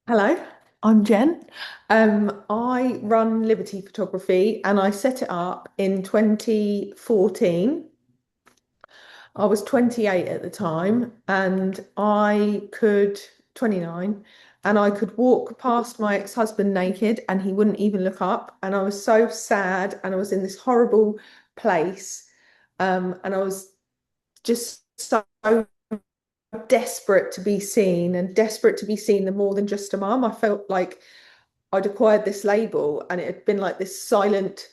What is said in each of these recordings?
Hello, I'm Jen. I run Liberty Photography and I set it up in 2014. I was 28 at the time and I could, 29, and I could walk past my ex-husband naked and he wouldn't even look up. And I was so sad and I was in this horrible place. And I was just so desperate to be seen and desperate to be seen the more than just a mum. I felt like I'd acquired this label and it had been like this silent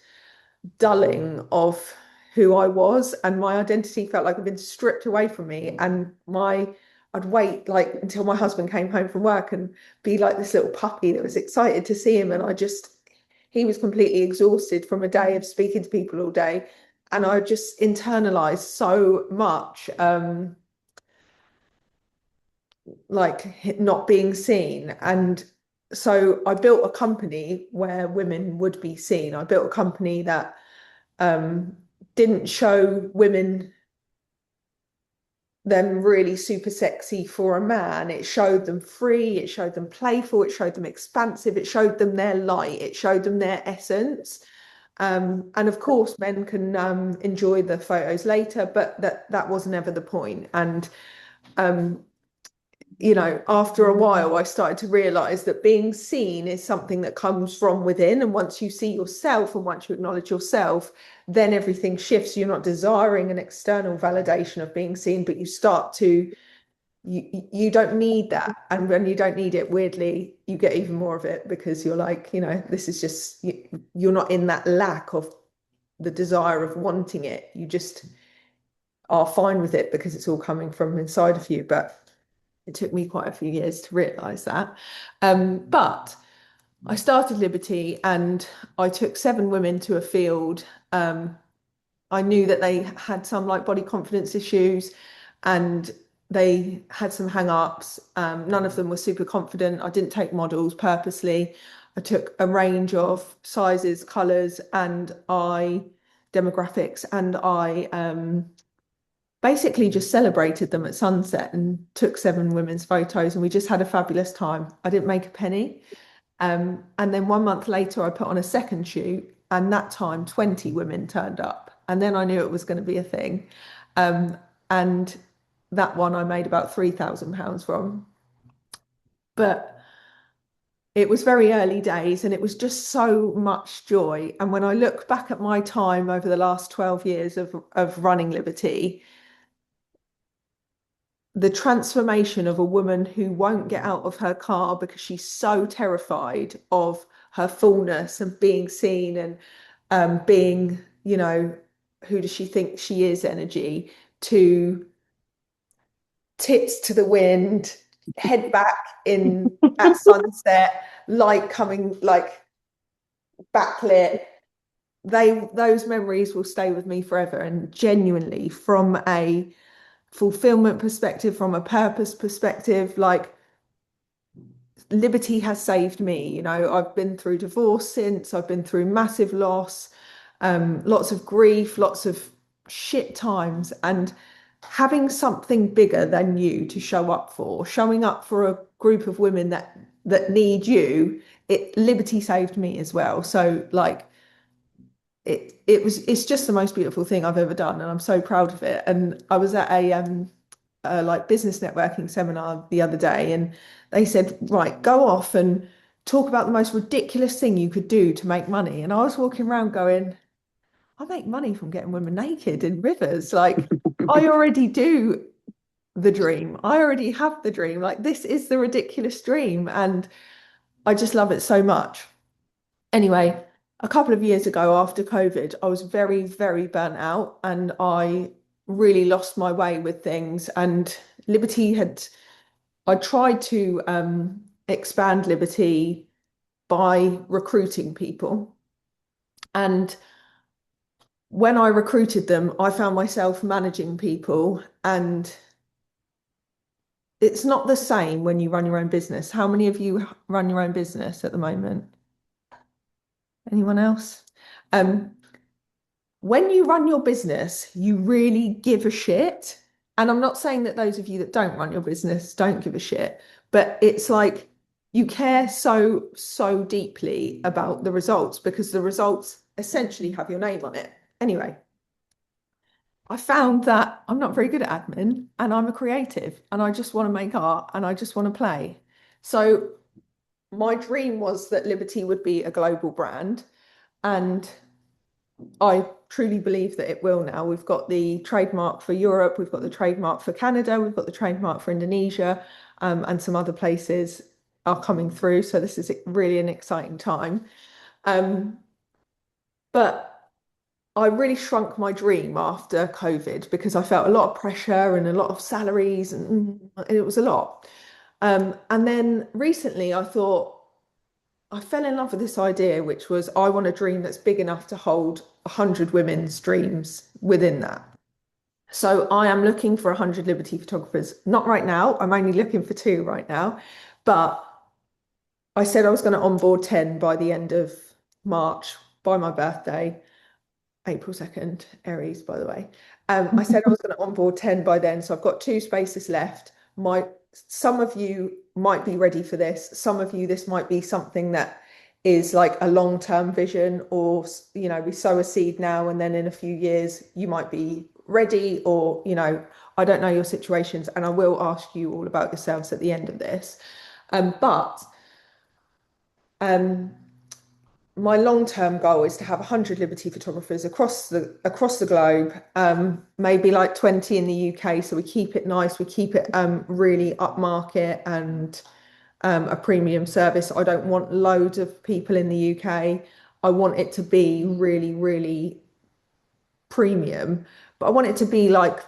dulling of who I was, and my identity felt like it had been stripped away from me. And I'd wait like until my husband came home from work and be like this little puppy that was excited to see him. And he was completely exhausted from a day of speaking to people all day. And I just internalized so much. Like not being seen. And so I built a company where women would be seen. I built a company that um, didn't show women them really super sexy for a man. It showed them free, it showed them playful, it showed them expansive, it showed them their light, it showed them their essence. And of course, men can enjoy the photos later, but that was never the point. And um, after a while, I started to realize that being seen is something that comes from within. And once you see yourself and once you acknowledge yourself, then everything shifts. You're not desiring an external validation of being seen, but you don't need that. And when you don't need it, weirdly, you get even more of it because you're like, this is just, you're not in that lack of the desire of wanting it. You just are fine with it because it's all coming from inside of you. But it took me quite a few years to realize that. But I started Liberty and I took 7 women to a field. I knew that they had some like body confidence issues and they had some hang-ups. None of them were super confident. I didn't take models purposely. I took a range of sizes, colors, and I demographics, and I basically just celebrated them at sunset and took 7 women's photos, and we just had a fabulous time. I didn't make a penny. And then 1 month later, I put on a second shoot, and that time 20 women turned up. And then I knew it was going to be a thing. And that one I made about £3,000 from. But it was very early days and it was just so much joy. And when I look back at my time over the last 12 years of running Liberty, the transformation of a woman who won't get out of her car because she's so terrified of her fullness and being seen and being, who does she think she is energy, to tits to the wind, head back in at sunset, light coming like backlit. Those memories will stay with me forever. And genuinely, from a fulfillment perspective, from a purpose perspective, like Liberty has saved me. I've been through divorce since, I've been through massive loss, lots of grief, lots of shit times, and having something bigger than you to show up for, showing up for a group of women that need you, Liberty saved me as well. So like it's just the most beautiful thing I've ever done, and I'm so proud of it. And I was at a like business networking seminar the other day, and they said, right, go off and talk about the most ridiculous thing you could do to make money. And I was walking around going, I make money from getting women naked in rivers. Like, I already do the dream. I already have the dream. Like, this is the ridiculous dream. And I just love it so much. Anyway, a couple of years ago after COVID, I was very, very burnt out and I really lost my way with things. And Liberty I tried to expand Liberty by recruiting people. And when I recruited them, I found myself managing people, and it's not the same when you run your own business. How many of you run your own business at the moment? Anyone else? Um, when you run your business, you really give a shit. And I'm not saying that those of you that don't run your business don't give a shit, but it's like you care so deeply about the results because the results essentially have your name on it. Anyway, I found that I'm not very good at admin and I'm a creative and I just want to make art and I just want to play. So my dream was that Liberty would be a global brand, and I truly believe that it will now. We've got the trademark for Europe, we've got the trademark for Canada, we've got the trademark for Indonesia, and some other places are coming through. So this is really an exciting time. Um, but I really shrunk my dream after COVID because I felt a lot of pressure and a lot of salaries, and it was a lot. And then recently I thought, I fell in love with this idea, which was I want a dream that's big enough to hold 100 women's dreams within that. So I am looking for 100 Liberty photographers. Not right now. I'm only looking for two right now. But I said I was going to onboard 10 by the end of March, by my birthday. April 2nd, Aries, by the way. I said I was going to onboard 10 by then, so I've got two spaces left. Some of you might be ready for this. Some of you, this might be something that is like a long-term vision, or we sow a seed now and then in a few years you might be ready, or I don't know your situations, and I will ask you all about yourselves at the end of this. But my long-term goal is to have 100 Liberty photographers across the globe, maybe like 20 in the UK. So we keep it nice, we keep it really upmarket and a premium service. I don't want loads of people in the UK. I want it to be really, really premium, but I want it to be like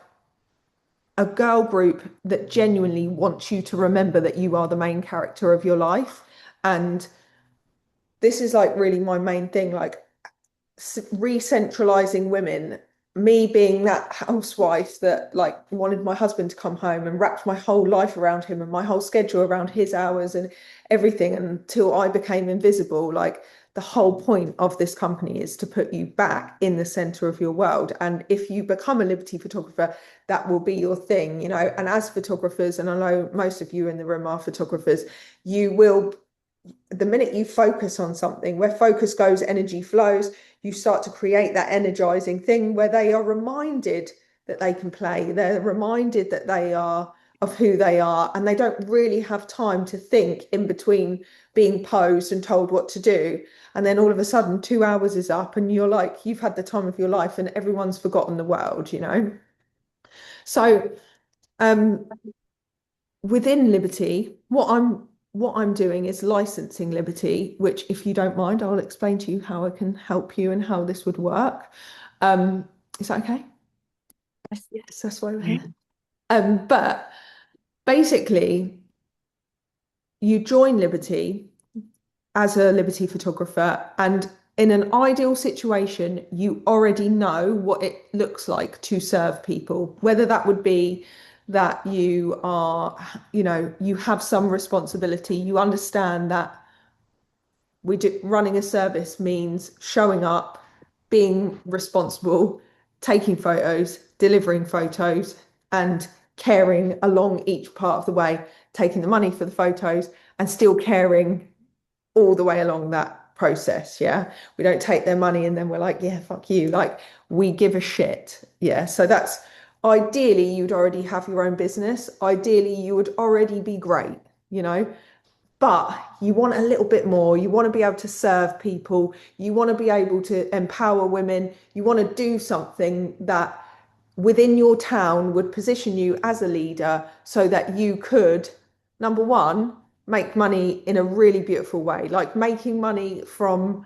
a girl group that genuinely wants you to remember that you are the main character of your life. And this is like really my main thing, like re-centralizing women, me being that housewife that like wanted my husband to come home and wrapped my whole life around him and my whole schedule around his hours and everything until I became invisible. Like the whole point of this company is to put you back in the center of your world. And if you become a Liberty photographer, that will be your thing, And as photographers, and I know most of you in the room are photographers, you will, the minute you focus on something, where focus goes, energy flows, you start to create that energizing thing where they are reminded that they can play. They're reminded that they are of who they are, and they don't really have time to think in between being posed and told what to do. And then all of a sudden, 2 hours is up, and you're like, you've had the time of your life, and everyone's forgotten the world. So, within Liberty, what I'm doing is licensing Liberty, which, if you don't mind, I'll explain to you how I can help you and how this would work. Is that okay? Yes, that's why we're here. But basically, you join Liberty as a Liberty photographer, and in an ideal situation, you already know what it looks like to serve people, whether that would be that you are, you have some responsibility, you understand that running a service means showing up, being responsible, taking photos, delivering photos, and caring along each part of the way, taking the money for the photos and still caring all the way along that process. Yeah. We don't take their money and then we're like, yeah, fuck you. Like, we give a shit. Yeah. So that's ideally you'd already have your own business. Ideally, you would already be great. But you want a little bit more. You want to be able to serve people. You want to be able to empower women. You want to do something that within your town would position you as a leader so that you could, number one, make money in a really beautiful way, like making money from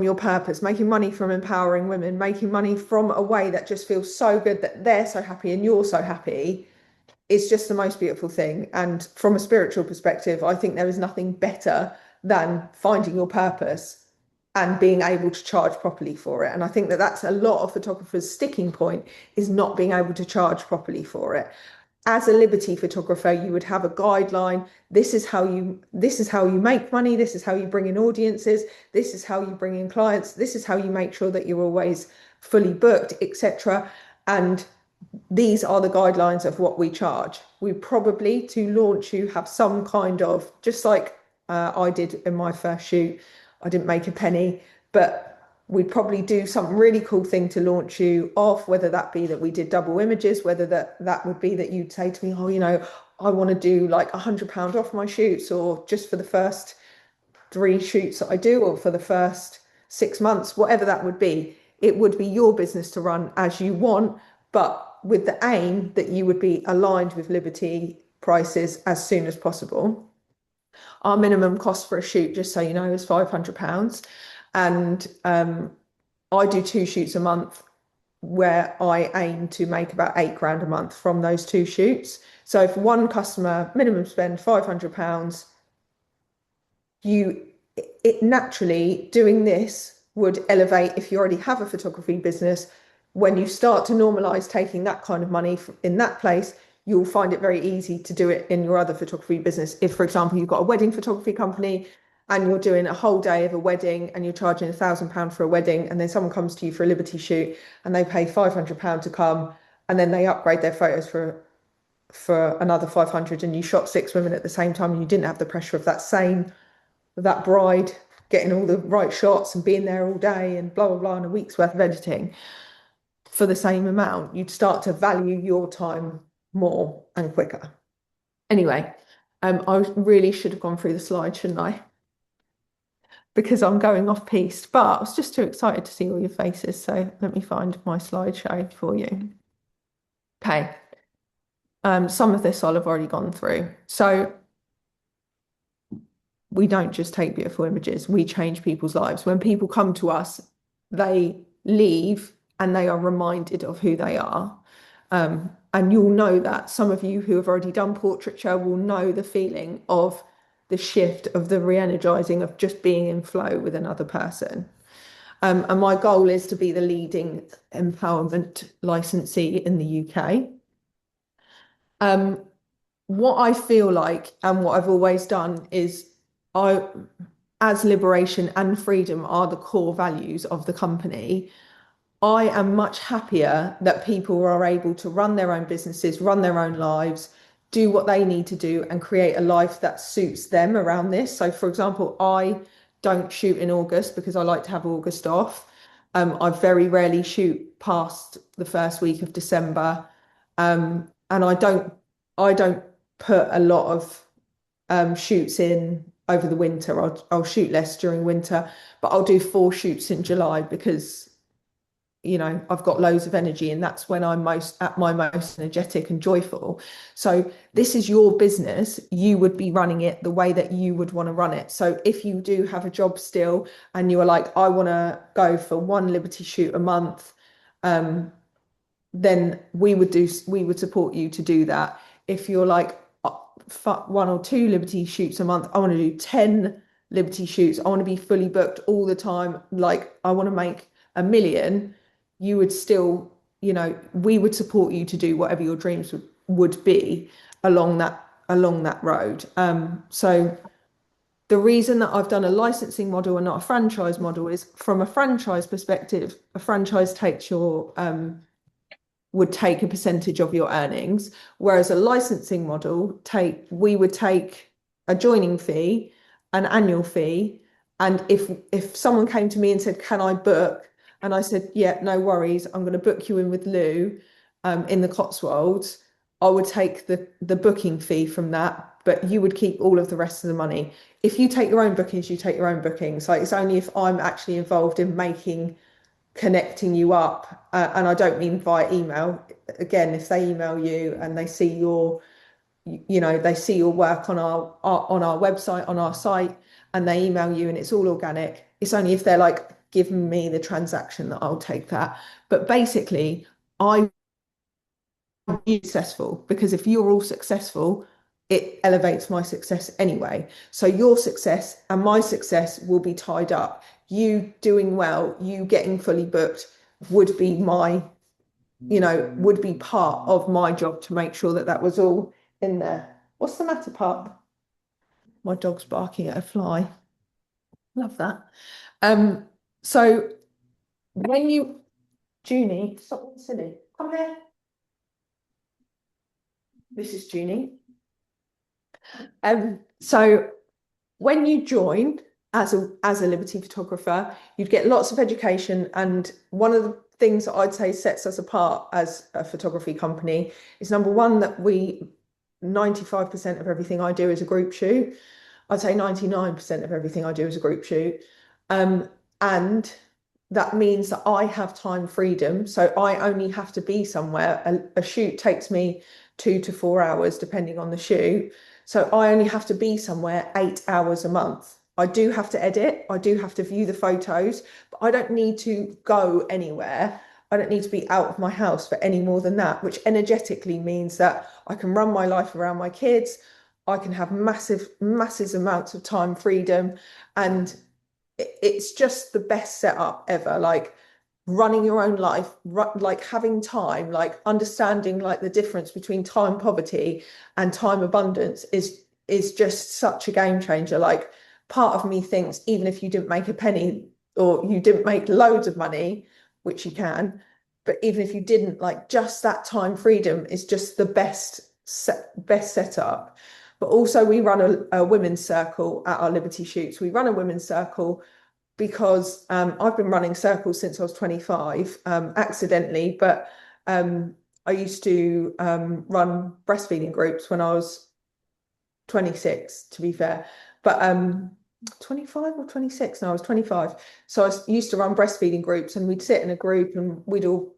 your purpose, making money from empowering women, making money from a way that just feels so good that they're so happy and you're so happy. It's just the most beautiful thing. And from a spiritual perspective, I think there is nothing better than finding your purpose and being able to charge properly for it. And I think that that's a lot of photographers' sticking point, is not being able to charge properly for it. As a Liberty photographer, you would have a guideline. This is how you make money. This is how you bring in audiences. This is how you bring in clients. This is how you make sure that you're always fully booked, etc. And these are the guidelines of what we charge. we probably, to launch you, have some kind of, just like I did in my first shoot, I didn't make a penny, but we'd probably do some really cool thing to launch you off, whether that be that we did double images, whether that would be that you'd say to me, oh, I want to do like £100 off my shoots, or just for the first 3 shoots that I do, or for the first 6 months, whatever that would be. It would be your business to run as you want, but with the aim that you would be aligned with Liberty prices as soon as possible. Our minimum cost for a shoot, just so you know, is £500. And I do 2 shoots a month, where I aim to make about £8 a month from those 2 shoots. So if one customer minimum spend £500, it naturally, doing this would elevate. If you already have a photography business, when you start to normalize taking that kind of money in that place, you'll find it very easy to do it in your other photography business. If, for example, you've got a wedding photography company and you're doing a whole day of a wedding and you're charging £1,000 for a wedding, and then someone comes to you for a Liberty shoot and they pay £500 to come, and then they upgrade their photos for another 500, and you shot 6 women at the same time, and you didn't have the pressure of that bride getting all the right shots and being there all day and blah blah blah, and a week's worth of editing for the same amount, you'd start to value your time more and quicker. Anyway, I really should have gone through the slide, shouldn't I? Because I'm going off piste, but I was just too excited to see all your faces. So let me find my slideshow for you. Okay. Some of this I'll have already gone through. So we don't just take beautiful images, we change people's lives. When people come to us, they leave and they are reminded of who they are. And you'll know that. Some of you who have already done portraiture will know the feeling of the shift, of the re-energizing, of just being in flow with another person. And my goal is to be the leading empowerment licensee in the UK. What I feel like, and what I've always done, is as liberation and freedom are the core values of the company, I am much happier that people are able to run their own businesses, run their own lives, do what they need to do, and create a life that suits them around this. So, for example, I don't shoot in August because I like to have August off. I very rarely shoot past the first week of December. And I don't put a lot of shoots in over the winter. I'll shoot less during winter, but I'll do 4 shoots in July because I've got loads of energy, and that's when I'm at my most energetic and joyful. So this is your business. You would be running it the way that you would want to run it. So if you do have a job still and you are like, I want to go for 1 Liberty shoot a month, then we would support you to do that. If you're like, 1 or 2 Liberty shoots a month, I want to do 10 Liberty shoots, I want to be fully booked all the time, like I want to make 1 million, you would still, we would support you to do whatever your dreams would be along that road. So the reason that I've done a licensing model and not a franchise model is, from a franchise perspective, a franchise would take a percentage of your earnings, whereas a licensing model we would take a joining fee, an annual fee, and if someone came to me and said, "Can I book?" and I said, "Yeah, no worries, I'm going to book you in with Lou in the Cotswolds," I would take the booking fee from that, but you would keep all of the rest of the money. If you take your own bookings, you take your own bookings. Like, it's only if I'm actually involved in connecting you up, and I don't mean via email. Again, if they email you and they see they see your work on our website, on our site, and they email you and it's all organic, it's only if they're like giving me the transaction that I'll take that. But basically, I be successful, because if you're all successful, it elevates my success anyway. So your success and my success will be tied up. You doing well, you getting fully booked would be would be part of my job to make sure that was all in there. What's the matter, pup? My dog's barking at a fly. Love that. So when Junie, stop being silly. Come here. This is Junie. So when you join as a Liberty photographer, you'd get lots of education. And one of the things that I'd say sets us apart as a photography company is, number one, that 95% of everything I do is a group shoot. I'd say 99% of everything I do is a group shoot. And that means that I have time freedom. So I only have to be somewhere. A shoot takes me 2 to 4 hours, depending on the shoot. So I only have to be somewhere 8 hours a month. I do have to edit, I do have to view the photos, but I don't need to go anywhere. I don't need to be out of my house for any more than that, which energetically means that I can run my life around my kids. I can have massive amounts of time freedom. And it's just the best setup ever. Like running your own life, like having time, like understanding like the difference between time poverty and time abundance is just such a game changer. Like part of me thinks even if you didn't make a penny or you didn't make loads of money, which you can, but even if you didn't, like just that time freedom is just the best setup. But also we run a women's circle at our Liberty shoots. We run a women's circle because I've been running circles since I was 25, accidentally, but I used to run breastfeeding groups when I was 26, to be fair, but 25 or 26? No, I was 25. So I used to run breastfeeding groups, and we'd sit in a group and we'd all,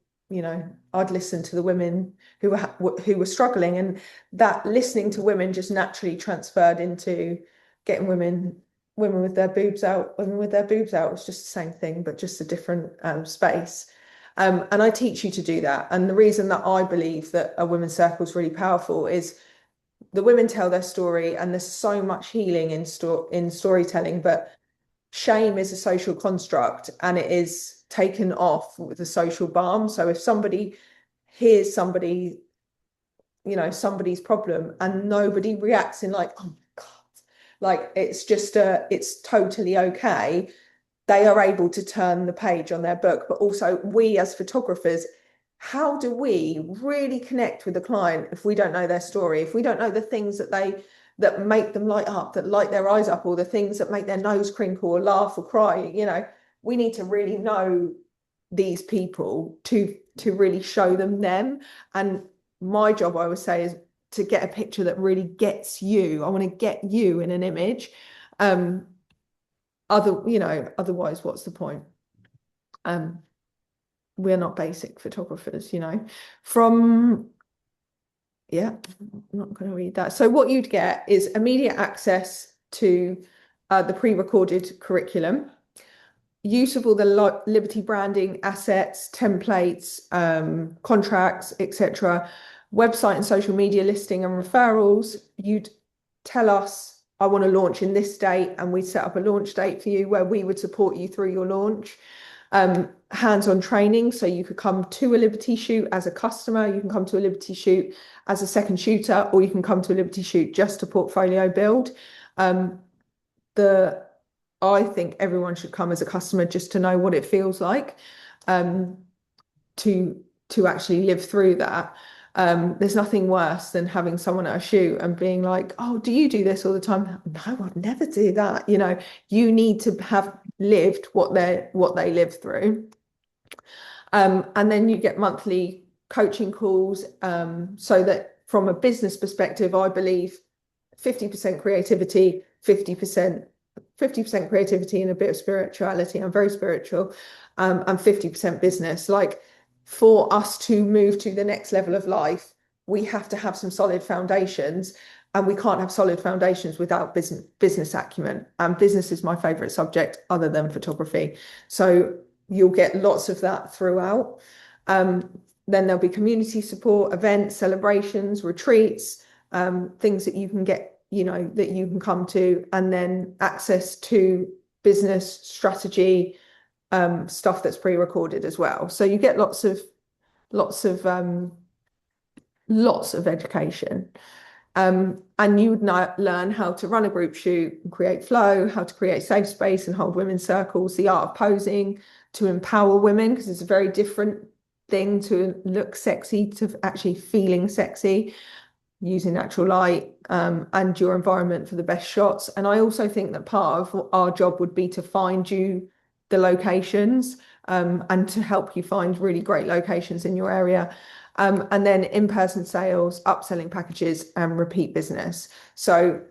I'd listen to the women who were struggling, and that listening to women just naturally transferred into getting women with their boobs out. Women with their boobs out was just the same thing, but just a different space. And I teach you to do that. And the reason that I believe that a women's circle is really powerful is the women tell their story, and there's so much healing in storytelling, but shame is a social construct, and it is taken off with a social balm. So if somebody hears somebody's problem and nobody reacts in like, oh my God, like it's totally okay, they are able to turn the page on their book. But also we as photographers, how do we really connect with the client if we don't know their story, if we don't know the things that make them light up, that light their eyes up, or the things that make their nose crinkle or laugh or cry? We need to really know these people to really show them. And my job, I would say, is to get a picture that really gets you. I want to get you in an image. Otherwise, what's the point? We're not basic photographers, I'm not going to read that. So what you'd get is immediate access to the pre-recorded curriculum, use of all the Liberty branding assets, templates, contracts, etc., website and social media listing and referrals. You'd tell us, I want to launch in this date, and we'd set up a launch date for you where we would support you through your launch. Hands-on training, so you could come to a Liberty shoot as a customer, you can come to a Liberty shoot as a second shooter, or you can come to a Liberty shoot just to portfolio build. I think everyone should come as a customer just to know what it feels like, to actually live through that. There's nothing worse than having someone at a shoot and being like, oh, do you do this all the time? No, I'd never do that. You need to have lived what they lived through. And then you get monthly coaching calls, so that from a business perspective, I believe 50% creativity, 50% creativity and a bit of spirituality. I'm very spiritual, and 50% business. Like, for us to move to the next level of life, we have to have some solid foundations, and we can't have solid foundations without business acumen. And business is my favorite subject other than photography. So you'll get lots of that throughout. Then there'll be community support, events, celebrations, retreats, things that you can get, that you can come to, and then access to business strategy, stuff that's pre-recorded as well. So you get lots of education. And you would learn how to run a group shoot and create flow, how to create safe space and hold women's circles, the art of posing, to empower women, because it's a very different thing to look sexy to actually feeling sexy. using natural light, and your environment for the best shots. And I also think that part of our job would be to find you the locations, and to help you find really great locations in your area. And then in-person sales, upselling packages, and repeat business. So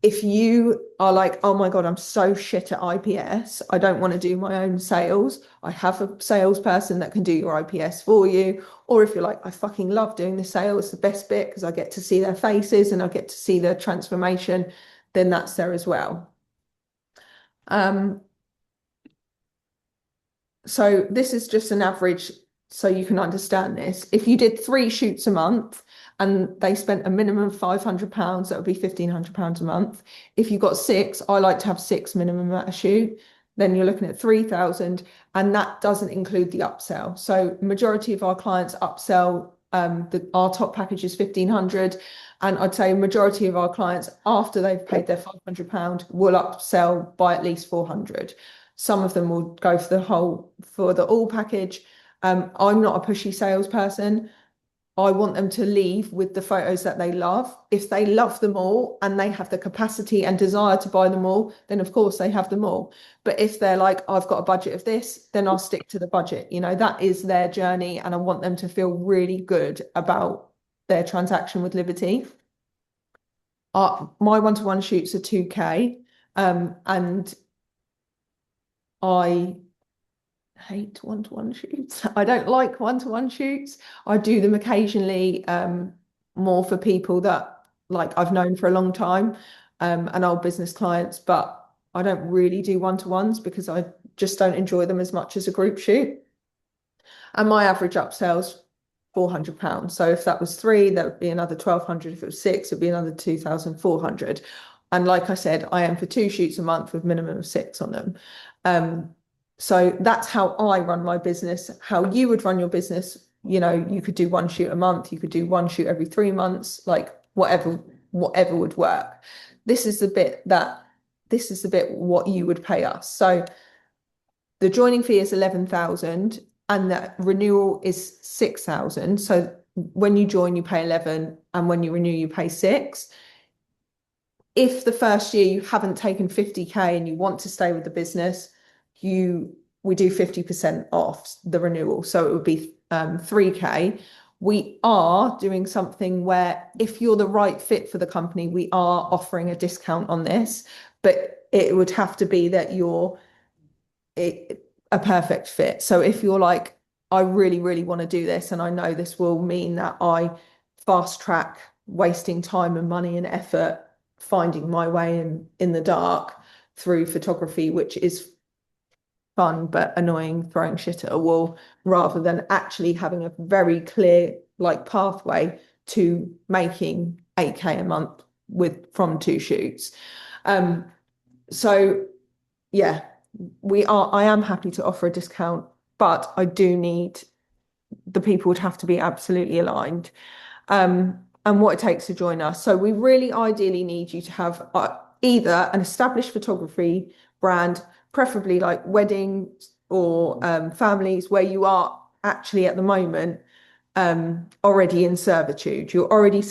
if you are like, oh my God, I'm so shit at IPS, I don't want to do my own sales, I have a salesperson that can do your IPS for you. Or if you're like, I fucking love doing the sales, it's the best bit because I get to see their faces and I get to see their transformation, then that's there as well. So this is just an average so you can understand this. If you did 3 shoots a month and they spent a minimum of £500, that would be £1,500 a month. If you got 6, I like to have 6 minimum at a shoot, then you're looking at 3,000, and that doesn't include the upsell. So majority of our clients upsell. Our top package is 1,500, and I'd say majority of our clients, after they've paid their £500, will upsell by at least 400. Some of them will go for the all package. I'm not a pushy salesperson. I want them to leave with the photos that they love. If they love them all and they have the capacity and desire to buy them all, then of course they have them all. But if they're like, I've got a budget of this, then I'll stick to the budget. You know, that is their journey, and I want them to feel really good about their transaction with Liberty. My one-to-one shoots are 2K, and I hate one-to-one shoots. I don't like one-to-one shoots. I do them occasionally, more for people that like I've known for a long time, and old business clients, but I don't really do one-to-ones because I just don't enjoy them as much as a group shoot. And my average upsells £400. So if that was 3, that would be another 1,200. If it was 6, it'd be another 2,400. And like I said, I am for 2 shoots a month with minimum of 6 on them. So that's how I run my business. How you would run your business, you know, you could do 1 shoot a month, you could do 1 shoot every 3 months, like whatever would work. This is the bit what you would pay us. So the joining fee is 11,000 and the renewal is 6,000. So when you join, you pay 11, and when you renew, you pay 6. If the first year you haven't taken 50K and you want to stay with the business, we do 50% off the renewal. So it would be 3K. We are doing something where if you're the right fit for the company, we are offering a discount on this, but it would have to be that you're a perfect fit. So if you're like, I really, really want to do this, and I know this will mean that I fast track wasting time and money and effort finding my way in the dark through photography, which is fun but annoying, throwing shit at a wall, rather than actually having a very clear like pathway to making 8K a month from 2 shoots. So yeah, I am happy to offer a discount, but I do need the people would have to be absolutely aligned, and what it takes to join us. So we really ideally need you to have either an established photography brand, preferably like weddings or families, where you are actually at the moment already in servitude. You're already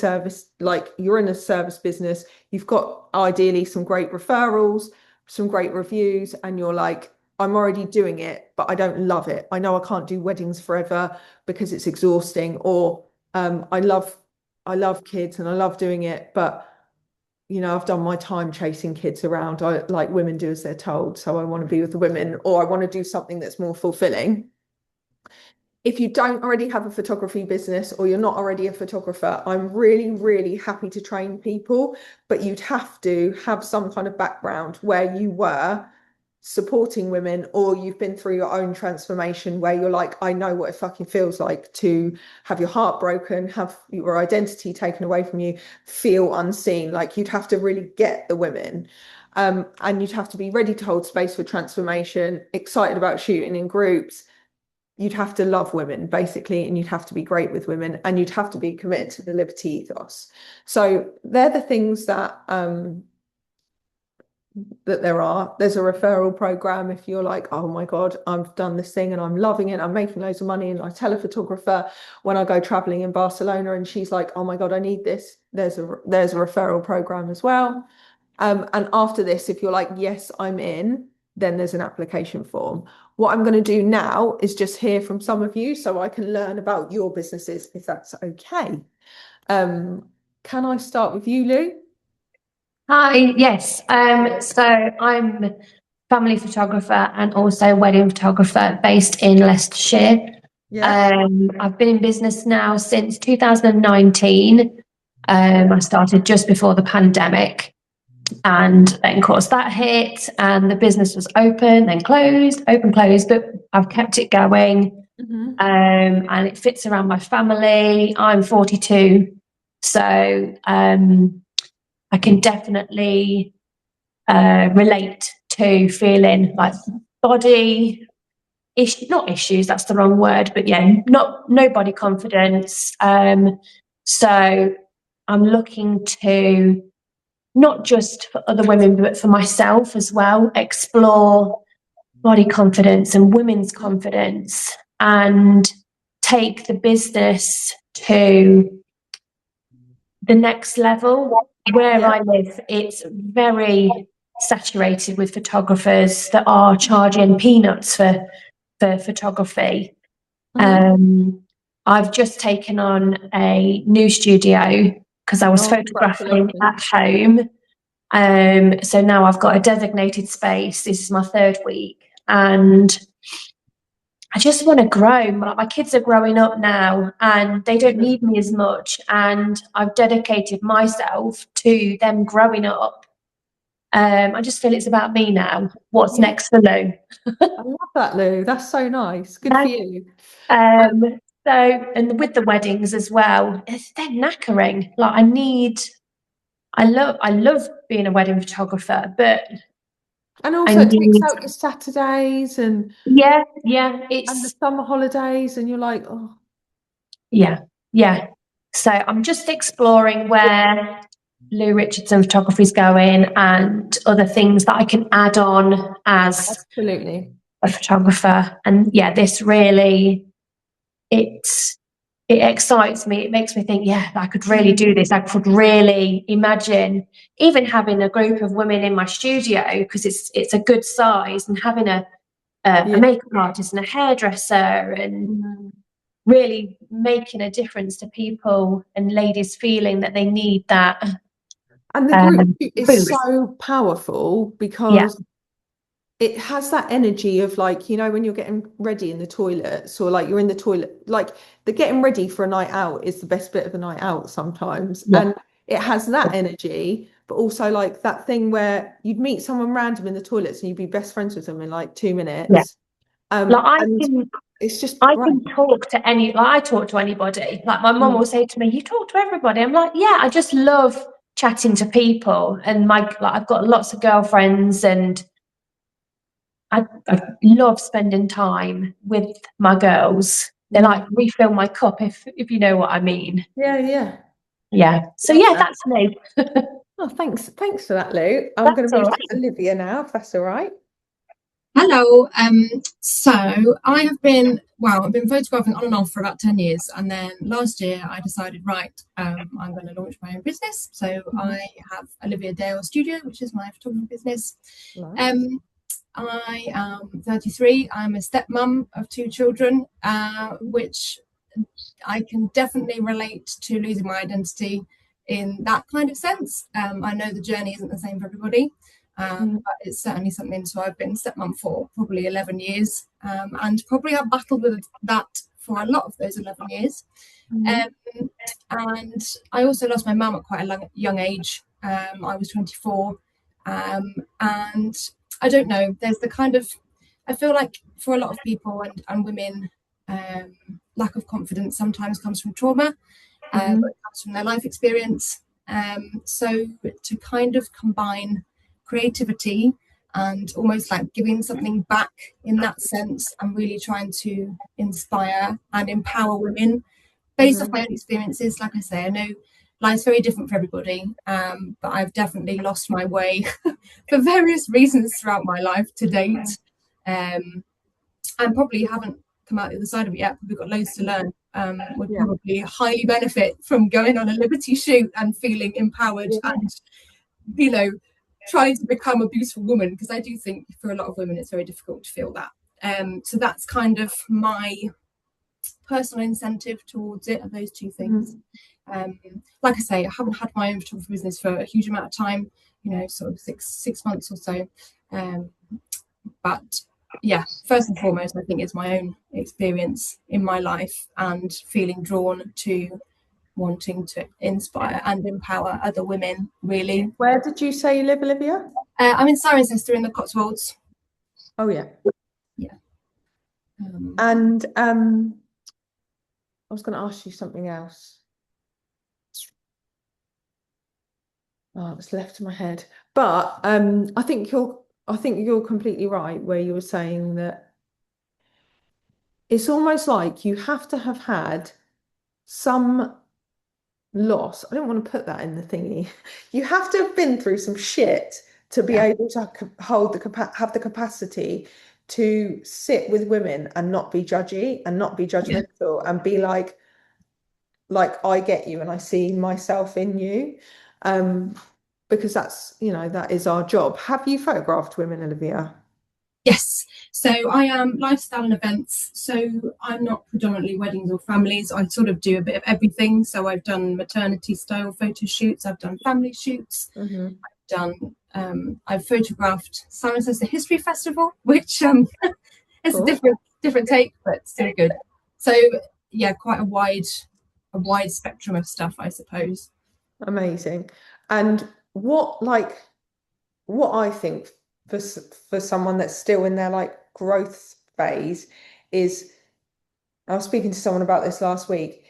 you're in a service business. You've got ideally some great referrals, some great reviews, and you're like, I'm already doing it, but I don't love it. I know I can't do weddings forever because it's exhausting, or I love kids and I love doing it, but you know, I've done my time chasing kids around. I like women do as they're told, so I want to be with the women, or I want to do something that's more fulfilling. If you don't already have a photography business or you're not already a photographer, I'm really, really happy to train people, but you'd have to have some kind of background where you were supporting women, or you've been through your own transformation where you're like, I know what it fucking feels like to have your heart broken, have your identity taken away from you, feel unseen. Like you'd have to really get the women. And you'd have to be ready to hold space for transformation, excited about shooting in groups. You'd have to love women, basically, and you'd have to be great with women, and you'd have to be committed to the Liberty ethos. So they're the things that that there are. There's a referral program if you're like, oh my God, I've done this thing and I'm loving it. I'm making loads of money. And I tell a photographer when I go traveling in Barcelona and she's like, oh my God, I need this. There's a referral program as well. And after this, if you're like, yes, I'm in, then there's an application form. What I'm going to do now is just hear from some of you so I can learn about your businesses, if that's okay. Can I start with you, Lou? Hi, yes. So I'm family photographer and also wedding photographer based in Leicestershire. Yeah. I've been in business now since 2019. I started just before the pandemic, and then of course that hit, and the business was open, then closed, open, closed, but I've kept it going. Hmm. And it fits around my family. I'm 42, so I can definitely relate to feeling like body not issues, that's the wrong word, but yeah, not no body confidence. So I'm looking to not just for other women but for myself as well, explore body confidence and women's confidence, and take the business to the next level. Where Yeah. I live, it's very saturated with photographers that are charging peanuts for photography. Hmm. Um, I've just taken on a new studio because I was Oh, photographing congratulations. at home. So now I've got a designated space. This is my third week, and I just want to grow. My kids are growing up now and they don't Mhm. need me as much. And I've dedicated myself to them growing up. I just feel it's about me now. What's Yeah, next for Lou? I love that, Lou. That's so nice. Good for Yeah. you. Um, Um, so, and with the weddings as well, they're knackering. Like I love being a wedding photographer, but and I also it takes need, out your Saturdays yeah, and the it's, summer holidays, and you're like, oh, yeah, yeah. So I'm just exploring where Lou Richardson photography is going and other things that I can add on as absolutely. a photographer. And yeah, this really it's it excites me. It makes me think, yeah, I could really Mm. do this. I could really imagine even having a group of women in my studio because it's a good size, and having a Yeah. makeup artist and a hairdresser, and Mm. really making a difference to people and ladies feeling that they need that And the group um, is boost. so powerful Yeah, because it has that energy of like, when you're getting ready in the toilets or like you're in the toilet, like the getting ready for a night out is the best bit of a night out sometimes. yeah, And it has that energy, but also like that thing where you'd meet someone random in the toilets and you'd be best friends with them in like two yeah. minutes. Like And it's just I great. can talk to any, like I talk to anybody. Like my mum will Mm. say to me, "You talk to everybody." I'm like, "Yeah, I just love chatting to people." And I've got lots of girlfriends, and I love spending time with my girls. They Mm. like refill my cup, if you know what I mean. Yeah, yeah. Yeah. So Love yeah, that. that's me. Oh, thanks. Thanks for that, Lou. I'm going That's to all move to right. Olivia now, if that's all right. Hello. So I've been photographing on and off for about 10 years. And then last year I decided, right, I'm going to launch my own business. So Mhm. I have Olivia Dale Studio, which is my photography business. Nice. Um, I am 33. I'm a stepmom of two children, which I can definitely relate to losing my identity in that kind of sense. I know the journey isn't the same for everybody, Mhm. but it's certainly something. So I've been stepmom for probably 11 years, and probably have battled with that for a lot of those 11 years. Mhm. Um, and I also lost my mum at quite a young age. I was 24, and I don't know. There's the kind of, I feel like for a lot of people and women, lack of confidence sometimes comes from trauma, but Mhm. it comes from their life experience. So to kind of combine creativity and almost like giving something back in that sense, I'm really trying to inspire and empower women based off Mhm. my own experiences. Like I say, I know life's very different for everybody, but I've definitely lost my way for various reasons throughout my life to date, and probably haven't come out the other side of it yet. We've got loads to learn. Would probably highly benefit from going on a Liberty shoot and feeling empowered and, you know, trying to become a beautiful woman, because I do think for a lot of women it's very difficult to feel that. So that's kind of my personal incentive towards it, are those two things. Like I say, I haven't had my own photography business for a huge amount of time, you know, sort of six months or so. But yeah, first and foremost, I think it's my own experience in my life and feeling drawn to wanting to inspire and empower other women, really. Where did you say you live, Olivia? I'm in Cirencester in the Cotswolds. Oh, yeah. Yeah. And I was going to ask you something else. Oh, it's left in my head. But I think you're completely right where you were saying that it's almost like you have to have had some loss. I don't want to put that in the thingy. You have to have been through some shit to be able to have the capacity to sit with women and not be judgy and not be judgmental and be like I get you and I see myself in you. Because that's, that is our job. Have you photographed women, Olivia? Yes. So I am lifestyle and events. So I'm not predominantly weddings or families. I sort of do a bit of everything. So I've done maternity style photo shoots. I've done family shoots. I've photographed Cirencester History Festival, which is a different take, but still good. So yeah, quite a wide spectrum of stuff, I suppose. Amazing. And what I think for someone that's still in their growth phase is, I was speaking to someone about this last week,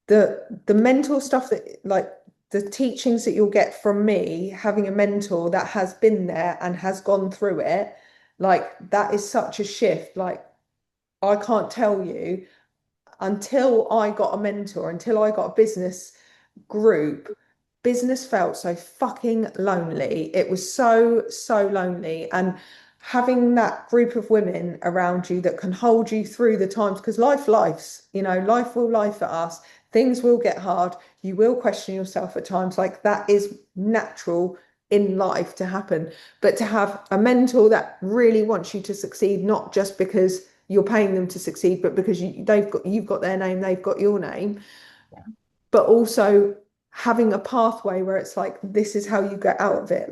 the mental stuff that the teachings that you'll get from me, having a mentor that has been there and has gone through it, that is such a shift. I can't tell you, until I got a mentor, until I got a business group, business felt so fucking lonely. It was so lonely. And having that group of women around you that can hold you through the times, because life will life at us. Things will get hard. You will question yourself at times. That is natural in life to happen. But to have a mentor that really wants you to succeed, not just because you're paying them to succeed, but because you've got their name, they've got your name. But also having a pathway where it's this is how you get out of it.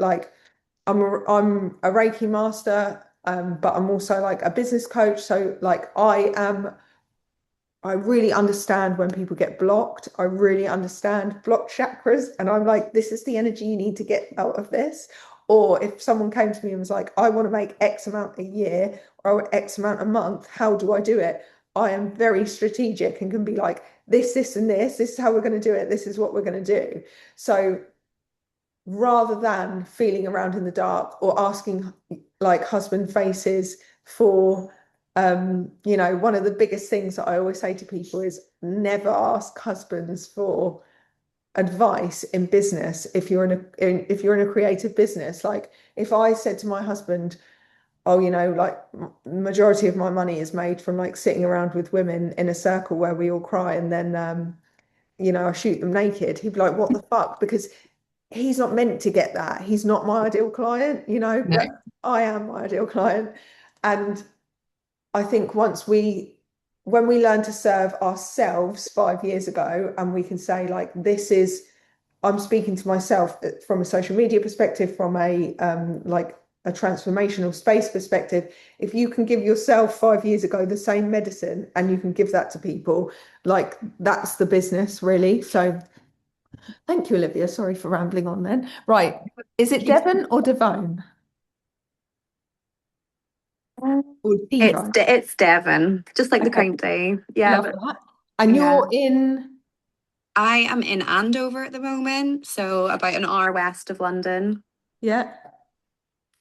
I'm a Reiki master, but I'm also a business coach. So I really understand when people get blocked. I really understand blocked chakras. And I'm this is the energy you need to get out of this. Or if someone came to me and was I want to make X amount a year or X amount a month, how do I do it? I am very strategic and can be this, and this is how we're going to do it. This is what we're going to do. So rather than feeling around in the dark or asking husband faces for, one of the biggest things that I always say to people is never ask husbands for advice in business. If you're in a creative business, if I said to my husband, oh, majority of my money is made from sitting around with women in a circle where we all cry and then I shoot them naked, he'd be like, what the fuck? Because he's not meant to get that. He's not my ideal client, but I am my ideal client. And I think when we learn to serve ourselves 5 years ago, and we can say I'm speaking to myself from a social media perspective, from a transformational space perspective. If you can give yourself 5 years ago the same medicine and you can give that to people, that's the business, really. So thank you, Olivia. Sorry for rambling on then. Right. Is it Devon or Devon? It's Devon, just like the county. Yeah. Love that. And you're in? I am in Andover at the moment, so about an hour west of London. Yeah.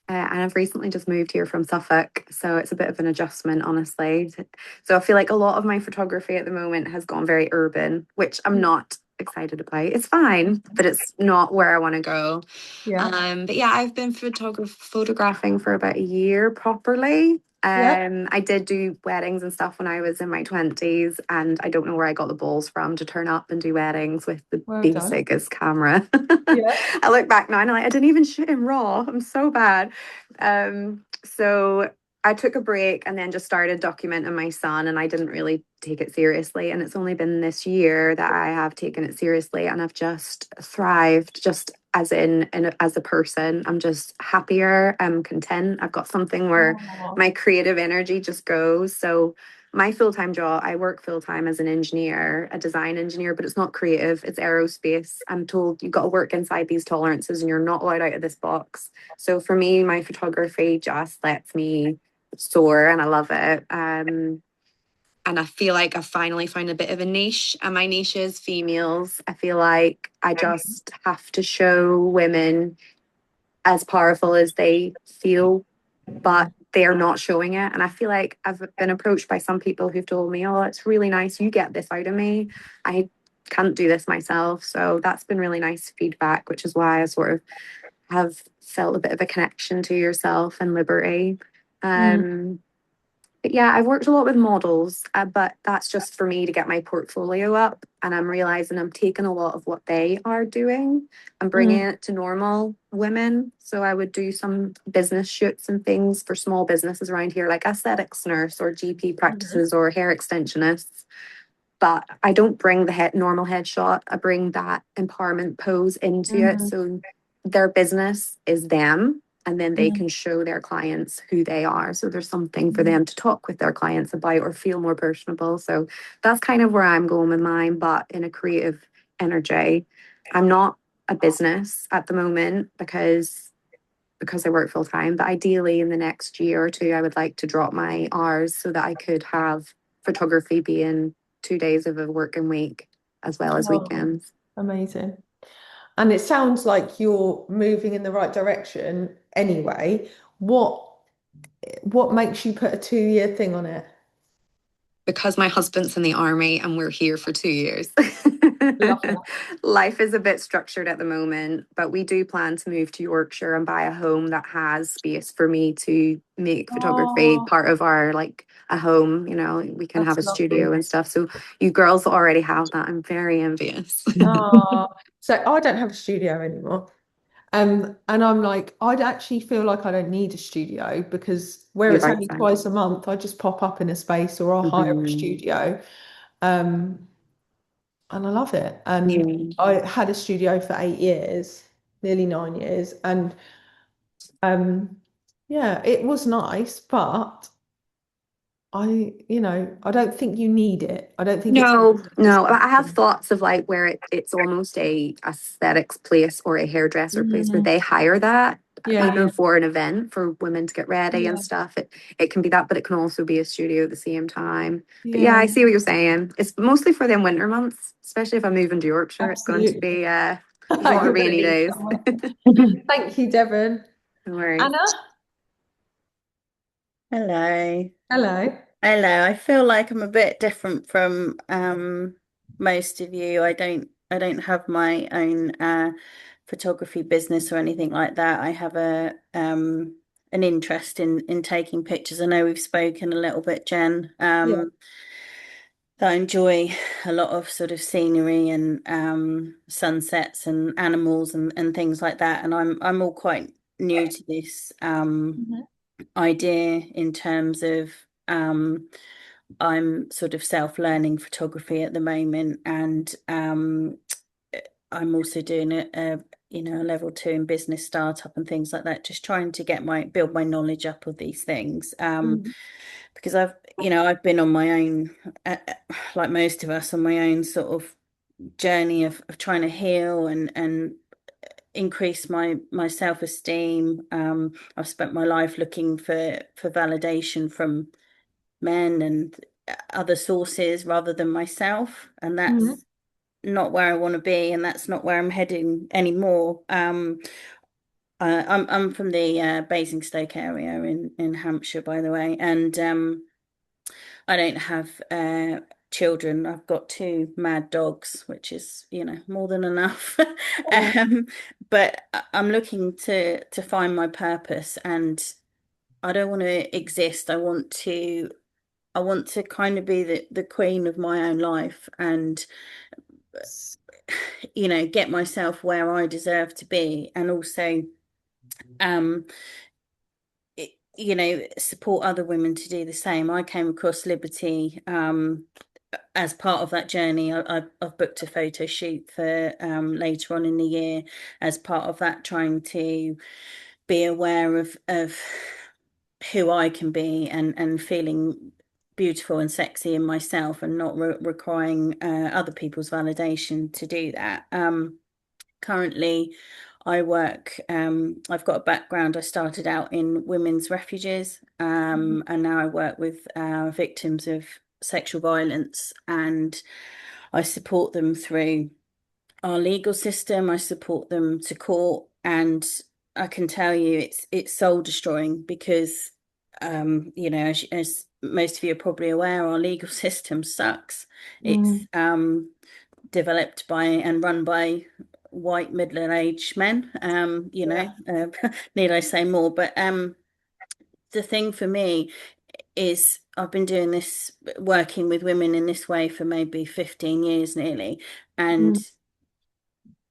And I've recently just moved here from Suffolk, so it's a bit of an adjustment, honestly. So I feel like a lot of my photography at the moment has gone very urban, which I'm not excited about. It's fine, but it's not where I want to go. Yeah. But yeah, I've been photographing for about a year properly. Yeah. I did do weddings and stuff when I was in my 20s, and I don't know where I got the balls from to turn up and do weddings with the Well done. basic camera. Yeah. I look back now and I'm like, I didn't even shoot in RAW. I'm so bad. So I took a break and then just started documenting my son, and I didn't really take it seriously. And it's only been this year that I have taken it seriously, and I've just thrived, just as a person. I'm just happier. I'm content. I've got something where Oh, my creative energy just goes. So my full-time job, I work full-time as an engineer, a design engineer, but it's not creative, it's aerospace. I'm told you've got to work inside these tolerances and you're not allowed out of this box. So for me, my photography just lets me soar, and I love it. And I feel like I finally found a bit of a niche, and my niche is females. I feel like I just have to show women as powerful as they feel, but they're not showing it. And I feel like I've been approached by some people who've told me, oh, it's really nice. You get this out of me. I can't do this myself. So that's been really nice feedback, which is why I sort of have felt a bit of a connection to yourself and Liberty. Um, but yeah, I've worked a lot with models, but that's just for me to get my portfolio up. And I'm realizing I'm taking a lot of what they are doing and bringing it to normal women. So I would do some business shoots and things for small businesses around here, like aesthetics nurse or GP practices or hair extensionists. But I don't bring the normal headshot. I bring that empowerment pose into it. So their business is them, and then they can show their clients who they are. So there's something for them to talk with their clients about or feel more personable. So that's kind of where I'm going with mine, but in a creative energy. I'm not a business at the moment because I work full time. But ideally in the next year or two, I would like to drop my hours so that I could have photography being 2 days of a working week as well as oh, weekends. amazing. And it sounds like you're moving in the right direction anyway. What what makes you put a 2 year thing on it? Because my husband's in the army and we're here for 2 years. Love that. Life is a bit structured at the moment, but we do plan to move to Yorkshire and buy a home that has space for me to make photography Oh, part of our like a home, we can have that's a studio lovely. and stuff. So you girls already have that. I'm very envious. Oh, so I don't have a studio anymore. And I'm like, I'd actually feel like I don't need a studio because where You're it's right, only Sam. twice a month, I just pop up in a space or I'll hire a Mhm. studio. Um, and I love it. And Yeah. I had a studio for 8 years, nearly 9 years. And um, yeah, it was nice, but I don't think you need it. I don't think it's No, no. I have necessary. thoughts of like where it's almost a aesthetics place or a hairdresser place where Mm, they hire that, yeah, even for an event for women to get ready and yeah, stuff. It can be that, but it can also be a studio at the same time. But yeah, yeah, I see what you're saying. It's mostly for them winter months, especially if I move into Yorkshire. It's going to absolutely. be there's a lot of You're going to rainy need days. someone. Thank you, Devon. No worries. Anna, Hello. hello. Hello. I feel like I'm a bit different from most of you. I don't have my own photography business or anything like that. I have a an interest in taking pictures. I know we've spoken a little bit, Jen, Yeah. that I enjoy a lot of sort of scenery and sunsets and animals and things like that. And I'm all quite new to this. Mhm. Idea in terms of I'm sort of self-learning photography at the moment, and I'm also doing a level 2 in business startup and things like that, just trying to build my knowledge up of these things. Mhm. Because I've been on my own, like most of us, on my own sort of journey of trying to heal and increase my self-esteem. I've spent my life looking for validation from men and other sources rather than myself, and Mhm. that's not where I want to be, and that's not where I'm heading anymore. I'm from the Basingstoke area in Hampshire, by the way, and I don't have children. I've got two mad dogs, which is, you know, more than enough. Yeah. But I'm looking to find my purpose, and I don't want to exist. I want to kind of be the queen of my own life, and you know, get myself where I deserve to be, and also um you know, support other women to do the same. I came across Liberty as part of that journey. I've booked a photo shoot for later on in the year as part of that, trying to be aware of who I can be, and feeling beautiful and sexy in myself, and not requiring other people's validation to do that. Currently, I work, I've got a background. I started out in women's refuges, and now I work with victims of sexual violence, and I support them through our legal system. I support them to court, and I can tell you it's soul destroying, because you know, as most of you are probably aware, our legal system sucks. It's developed by and run by white middle-aged men. You know, need I say more? But the thing for me is, I've been doing this, working with women in this way for maybe 15 years nearly, and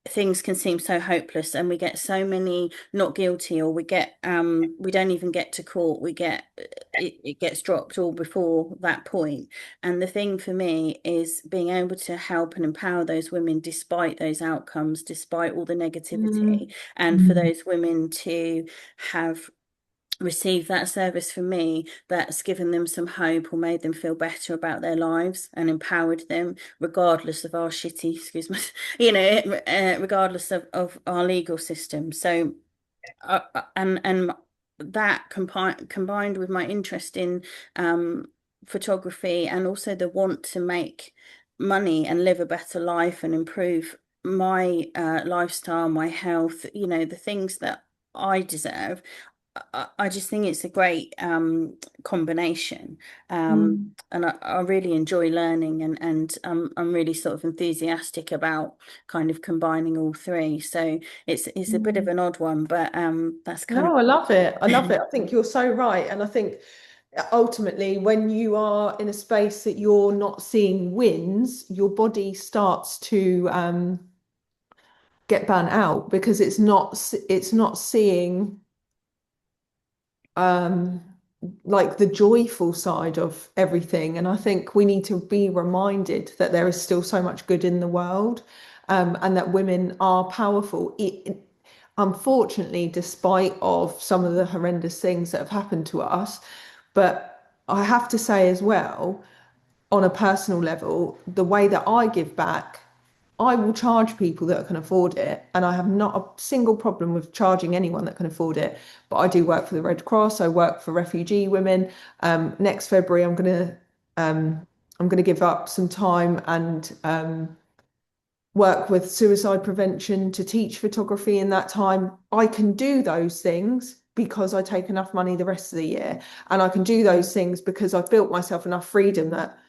things can seem so hopeless, and we get so many not guilty, or we get we don't even get to court. We get it gets dropped all before that point. And the thing for me is being able to help and empower those women despite those outcomes, despite all the negativity, and for those women to have received that service from me that's given them some hope, or made them feel better about their lives, and empowered them regardless of our shitty, excuse me, you know, regardless of our legal system. So and that combined with my interest in photography, and also the want to make money and live a better life and improve my lifestyle, my health, you know, the things that I deserve. I just think it's a great combination, and I really enjoy learning, and I'm really sort of enthusiastic about kind of combining all three. So it's a bit of an odd one, but that's kind No, I love it. I love it. I think you're so right. And I think ultimately, when you are in a space that you're not seeing wins, your body starts to get burnt out, because it's not seeing um like the joyful side of everything. And I think we need to be reminded that there is still so much good in the world, and that women are powerful. Unfortunately, despite of some of the horrendous things that have happened to us. But I have to say as well, on a personal level, the way that I give back, I will charge people that can afford it. And I have not a single problem with charging anyone that can afford it. But I do work for the Red Cross. I work for refugee women. Next February, I'm gonna give up some time and work with suicide prevention to teach photography in that time. I can do those things because I take enough money the rest of the year. And I can do those things because I've built myself enough freedom that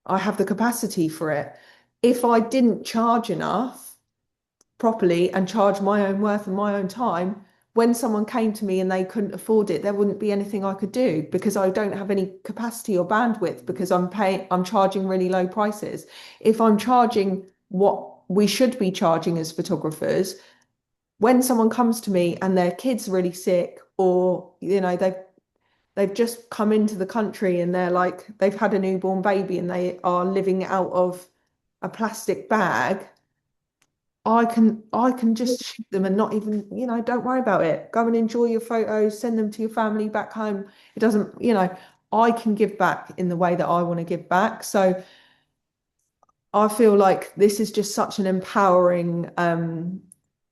I have the capacity for it. If I didn't charge enough properly and charge my own worth and my own time, when someone came to me and they couldn't afford it, there wouldn't be anything I could do, because I don't have any capacity or bandwidth, because I'm charging really low prices. If I'm charging what we should be charging as photographers, when someone comes to me and their kid's really sick, or they've just come into the country and they're like, they've had a newborn baby and they are living out of a plastic bag, I can just shoot them and not even, don't worry about it. Go and enjoy your photos, send them to your family back home. It doesn't, I can give back in the way that I want to give back. So I feel like this is just such an empowering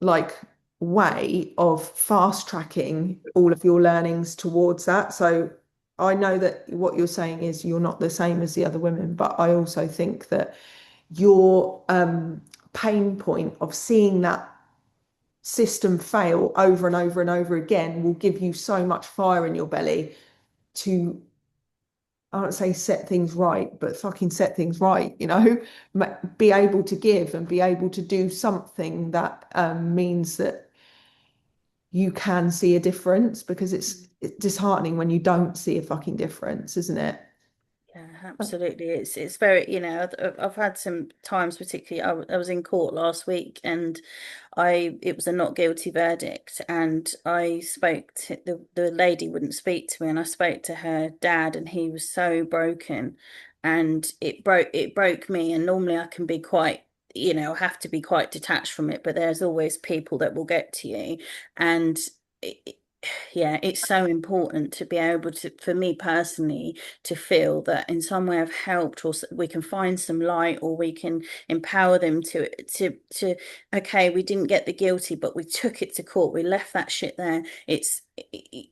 like way of fast tracking all of your learnings towards that. So I know that what you're saying is you're not the same as the other women, but I also think that your pain point of seeing that system fail over and over and over again will give you so much fire in your belly to I don't say set things right, but fucking set things right, you know, be able to give and be able to do something that means that you can see a difference, because it's disheartening when you don't see a fucking difference, isn't it? Yeah, absolutely. It's very, I've had some times, particularly I was in court last week, and it was a not guilty verdict, and I spoke to the lady wouldn't speak to me, and I spoke to her dad, and he was so broken, and it broke me. And normally I can be quite, have to be quite detached from it, but there's always people that will get to you, and yeah, it's so important to be able to, for me personally, to feel that in some way I've helped, or we can find some light, or we can empower them to okay, we didn't get the guilty, but we took it to court, we left that shit there.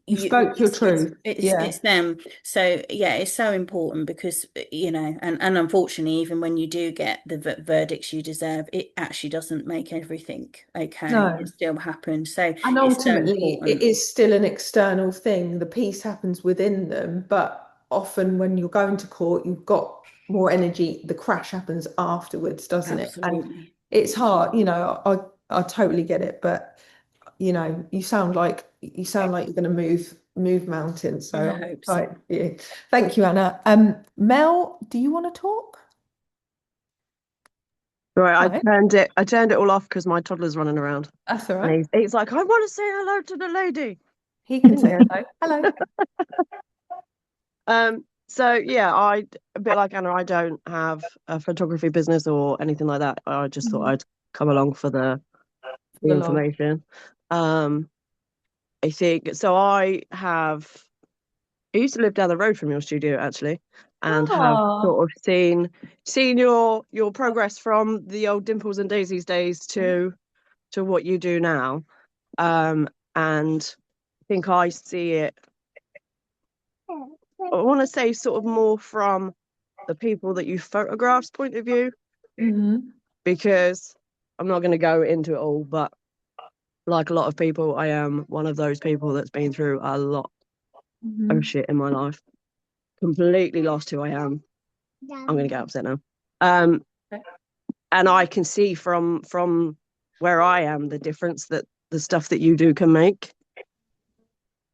You spoke your truth. It's Yeah. them. So yeah, it's so important, because and unfortunately, even when you do get the verdicts you deserve, it actually doesn't make everything okay. No. It still happens. So And it's so ultimately, it important. is still an external thing. The peace happens within them, but often when you're going to court, you've got more energy. The crash happens afterwards, doesn't it? And Absolutely. it's hard, you know, I totally get it, but you know, you sound like you're going to move mountains. I So hope so. right, yeah. Thank you, Anna. Mel, do you want to talk? Right, Hi. I turned it all off because my toddler's running around. That's all And right. he's like, I want to say hello to the lady. He can say hello. Hello. So yeah, a bit like Anna, I don't have a photography business or anything like that. I just thought Mhm. I'd come along for the The love. information. Um, I think so. I used to live down the road from your studio actually, and have Oh, sort of seen your progress from the old Dimples and Daisies days to what you do now. And I think I see it, I want to say sort of more from the people that you photograph's point of view, Hmm. because I'm not going to go into it all, but like a lot of people, I am one of those people that's been through a lot of Hmm. shit in my life. Completely lost who I am. I'm going to get upset now. Um, and I can see from where I am the difference that the stuff that you do can make,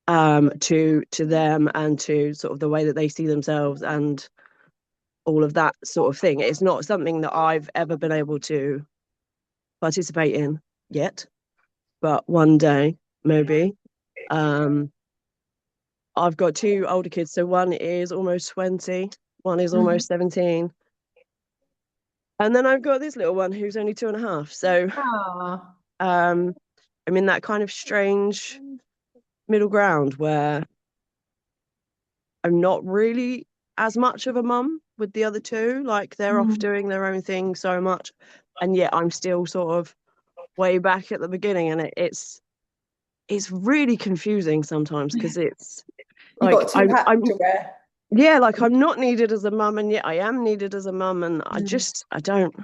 to them, and to sort of the way that they see themselves and all of that sort of thing. It's not something that I've ever been able to participate in yet, but one day maybe. Um, I've got two older kids, so one is almost 20, one is Hmm. almost 17. And then I've got this little one who's only 2.5. So Ah. um, I'm in that kind of strange middle ground where I'm not really as much of a mum with the other two. Like they're off Mm. doing their own thing so much. And yet I'm still sort of way back at the beginning. And it's really confusing sometimes, because it's You like got two hats I'm to wear. yeah, like I'm not needed as a mum, and yet I am needed as a mum. And Mm. I don't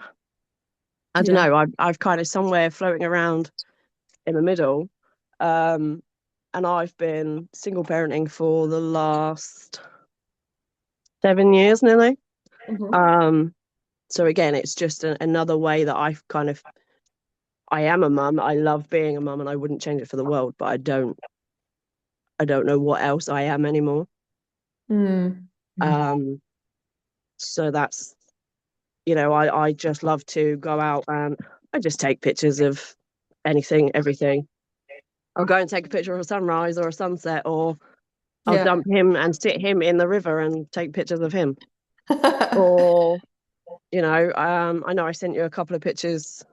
Yeah. know. I've kind of somewhere floating around in the middle. Um, and I've been single parenting for the last 7 years nearly. Hmm. Um, so again, it's just another way that I am a mum. I love being a mum, and I wouldn't change it for the world. But I don't know what else I am anymore. Mm. Um, so that's, I just love to go out, and I just take pictures of anything, everything. I'll go and take a picture of a sunrise or a sunset, or I'll Yeah. dump him and sit him in the river and take pictures of him. Or, I know I sent you a couple of pictures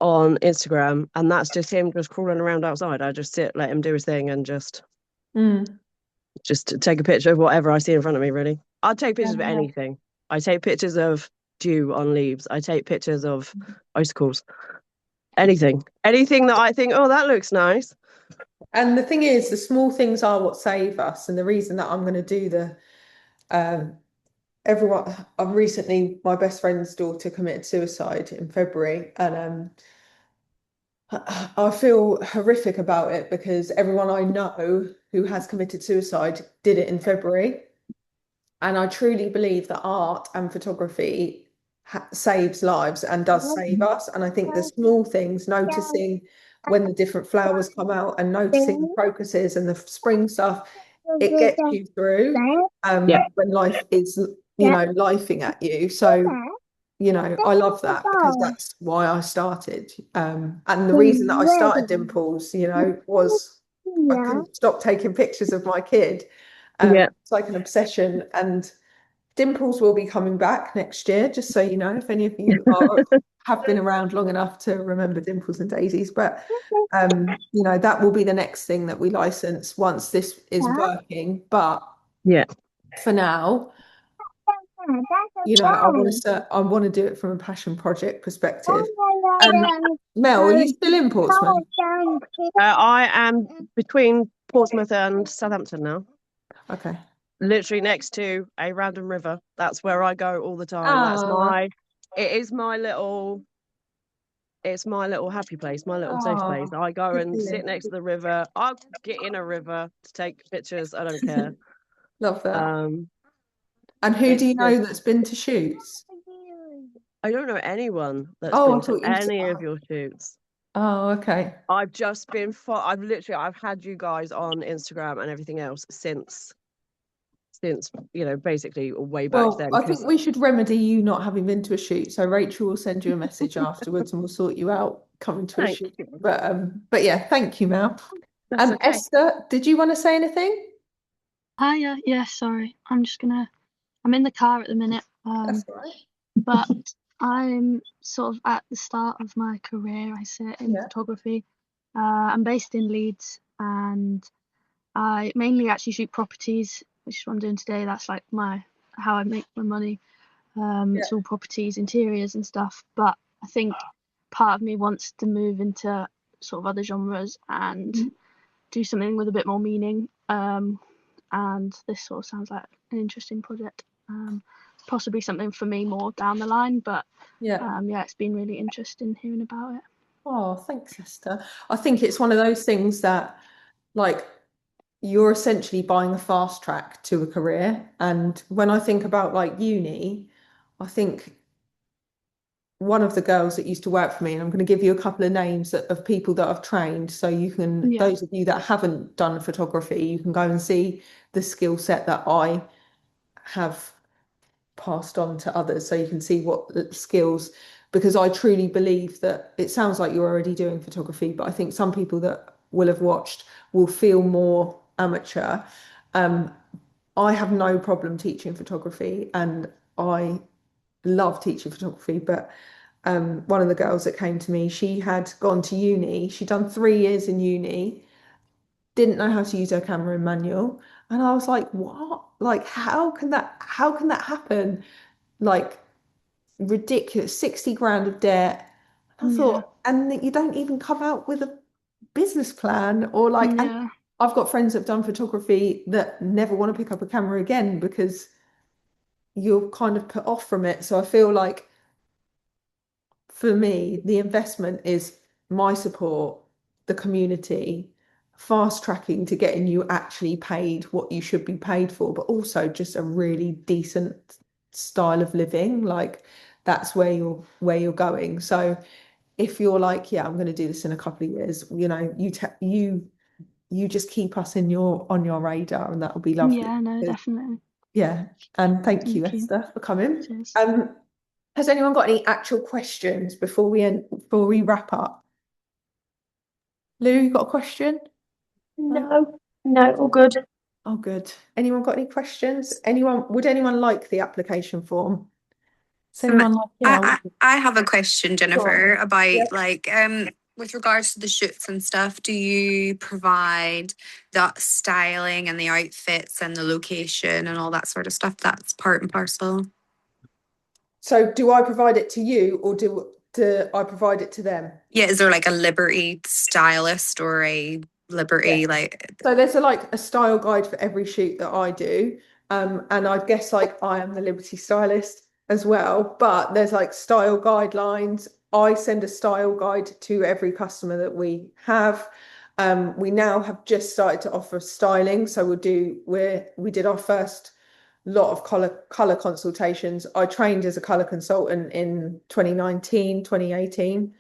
on Instagram, and that's just him just crawling around outside. I just sit, let him do his thing, and Mm. just take a picture of whatever I see in front of me, really. I'd take pictures of Yeah. anything. I take pictures of dew on leaves. I take pictures of icicles. Anything that I think, oh, that looks nice. And the thing is, the small things are what save us. And the reason that I'm going to do um, everyone, I've recently, my best friend's daughter committed suicide in February. And I feel horrific about it because everyone I know who has committed suicide did it in February. And I truly believe that art and photography saves lives and does save us. And I think the small things, noticing when the different flowers come out and noticing the crocuses and the spring stuff, it gets you through when life is, lifing at you. So, I love that because that's why I started. And the reason that I started Dimples, was I couldn't stop taking pictures of my kid. It's like an obsession. And Dimples will be coming back next year, just so you know, if any of you have been around long enough to remember Dimples and Daisies. But that will be the next thing that we license once this is working. But for now, I want to do it from a passion project perspective. Mel, are you still in Portsmouth? I am between Portsmouth and Southampton now. Okay. Literally next to a random river. That's where I go all the time. It's my little happy place, my little safe place. I go and sit next to the river. I'll get in a river to take pictures. I don't care. Love that. And who do you know that's been to shoots? I don't know anyone that's been to any of your shoots. Oh, okay. I've just been I've had you guys on Instagram and everything else since basically way back then. I think we should remedy you not having been to a shoot. So Rachel will send you a message afterwards and we'll sort you out coming to a shoot. But yeah, thank you, Mel. Okay. Esther, did you want to say anything? Hiya, yeah, sorry. I'm in the car at the minute. That's all right. But I'm sort of at the start of my career, I say, in photography. I'm based in Leeds and I mainly actually shoot properties, which is what I'm doing today. That's like how I make my money. It's all properties, interiors and stuff. But I think part of me wants to move into sort of other genres and do something with a bit more meaning. And this sort of sounds like an interesting project. Possibly something for me more down the line, but it's been really interesting hearing about it. Oh, thanks, Esther. I think it's one of those things that, like, you're essentially buying a fast track to a career. And when I think about like uni, I think one of the girls that used to work for me, and I'm going to give you a couple of names of people that I've trained, so you can, those of you that haven't done photography, you can go and see the skill set that I have passed on to others, so you can see what skills, because I truly believe that it sounds like you're already doing photography, but I think some people that will have watched will feel more amateur. I have no problem teaching photography and I love teaching photography, but one of the girls that came to me, she had gone to uni, she'd done 3 years in uni, didn't know how to use her camera in manual. And I was like, what? Like, how can that happen? Like, ridiculous, 60 grand of debt. I thought, and that you don't even come out with a business plan or like, and I've got friends that have done photography that never want to pick up a camera again because you're kind of put off from it. So I feel like for me, the investment is my support, the community, fast tracking to getting you actually paid what you should be paid for, but also just a really decent style of living. Like that's where you're going. So if you're like, yeah, I'm going to do this in a couple of years, you just keep us on your radar, and that will be lovely. Yeah, no, definitely. Yeah, and thank you, Esther, for coming. Cheers. Has anyone got any actual questions before we wrap up? Lou, you got a question? No, all good. Oh, good. Anyone got any questions? Would anyone like the application form? Does anyone like, I have a question, Jennifer, about with regards to the shoots and stuff. Do you provide that styling and the outfits and the location and all that sort of stuff? That's part and parcel. So do I provide it to you or do I provide it to them? Yeah, is there like a Liberty stylist or a Liberty So there's a style guide for every shoot that I do. And I guess like I am the Liberty stylist as well, but there's like style guidelines. I send a style guide to every customer that we have. We now have just started to offer styling. So we did our first lot of color consultations. I trained as a color consultant in 2019, 2018,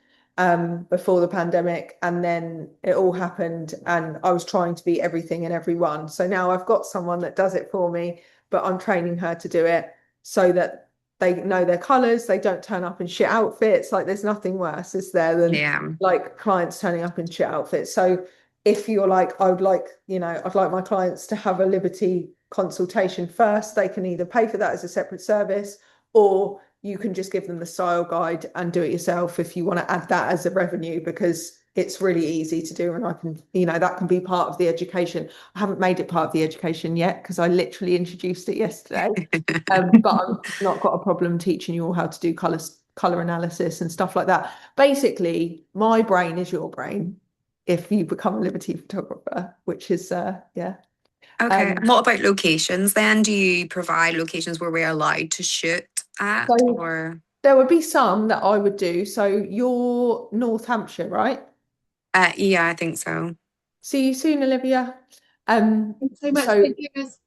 before the pandemic, and then it all happened and I was trying to be everything and everyone. So now I've got someone that does it for me, but I'm training her to do it so that they know their colors, they don't turn up in shit outfits. Like there's nothing worse, is there, than Yeah. like clients turning up in shit outfits. So if you're like, I'd like my clients to have a Liberty consultation first, they can either pay for that as a separate service, or you can just give them the style guide and do it yourself if you want to add that as a revenue, because it's really easy to do. And I can, that can be part of the education. I haven't made it part of the education yet because I literally introduced it yesterday. But I've not got a problem teaching you all how to do color analysis and stuff like that. Basically, my brain is your brain if you become a Liberty photographer, which is yeah. Okay. And what about locations then? Do you provide locations where we're allowed to shoot at, So or? there would be some that I would do. So you're North Hampshire, right? Yeah, I think so. See you soon, Olivia. Thanks so much. So Thank you, guys.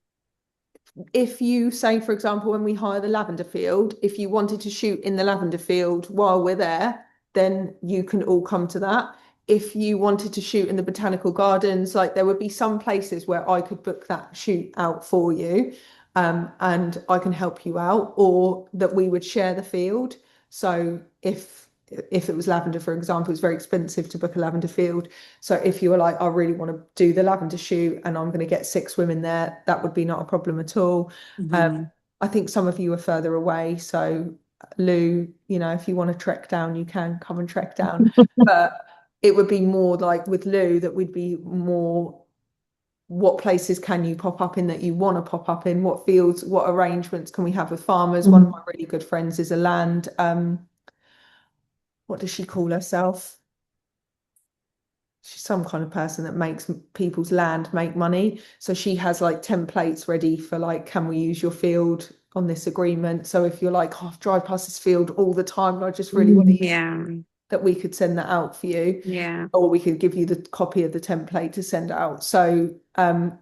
if you say, for example, when we hire the lavender field, if you wanted to shoot in the lavender field while we're there, then you can all come to that. If you wanted to shoot in the botanical gardens, like there would be some places where I could book that shoot out for you, and I can help you out, or that we would share the field. So if it was lavender, for example, it's very expensive to book a lavender field. So if you were like, I really want to do the lavender shoot and I'm going to get 6 women there, that would be not a problem at all. I think some of you are further away. So Lou, if you want to trek down, you can come and trek down. But it would be more like with Lou that we'd be more, what places can you pop up in that you want to pop up in? What fields, what arrangements can we have with farmers? One of my really good friends is a land, what does she call herself? She's some kind of person that makes people's land make money. So she has like templates ready for like, can we use your field on this agreement? So if you're like, oh, I drive past this field all the time and I just really want to use that, we could send that out for you. Yeah. Or we could give you the copy of the template to send out. So I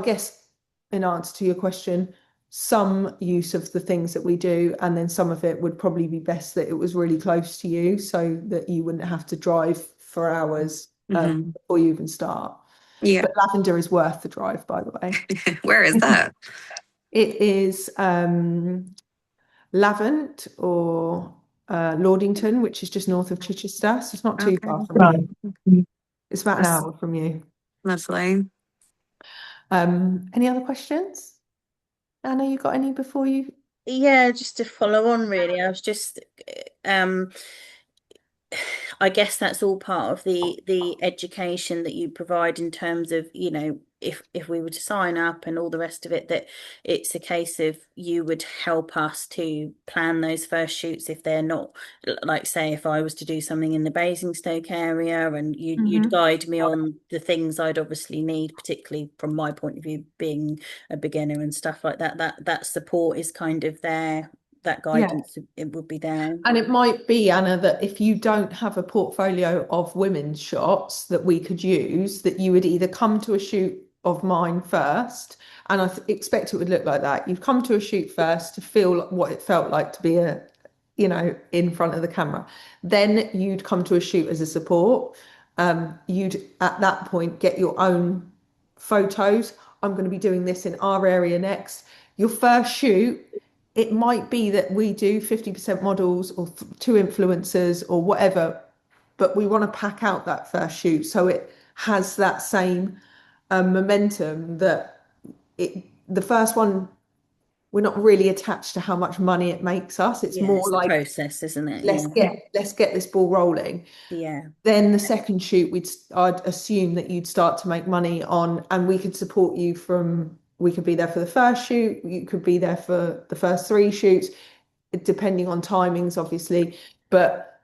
guess in answer to your question, some use of the things that we do, and then some of it would probably be best that it was really close to you so that you wouldn't have to drive for hours before you even start. Yeah. But lavender is worth the drive, by the way. Where is that? It is Lavant or Lordington, which is just north of Chichester. So it's not too far from you. It's about an hour from you. Lovely. Any other questions? Anna, you got any before you? Yeah, just to follow on really. I was just I guess that's all part of the education that you provide in terms of, if we were to sign up and all the rest of it, that it's a case of you would help us to plan those first shoots if they're not, like say if I was to do something in the Basingstoke area, and you'd guide me on the things I'd obviously need, particularly from my point of view being a beginner and stuff like that. That support is kind of there. That guidance, it would be there. And it might be, Anna, that if you don't have a portfolio of women's shots that we could use, that you would either come to a shoot of mine first, and I expect it would look like that. You'd come to a shoot first to feel what it felt like to be in front of the camera. Then you'd come to a shoot as a support. You'd at that point get your own photos. I'm going to be doing this in our area next. Your first shoot, it might be that we do 50% models or 2 influencers or whatever, but we want to pack out that first shoot so it has that same momentum that the first one, we're not really attached to how much money it makes us. It's more it's like the process, isn't it? Let's get this ball rolling. Yeah. Then the second shoot, I'd assume that you'd start to make money on, and we could support you we could be there for the first shoot, you could be there for the first 3 shoots, depending on timings, obviously. But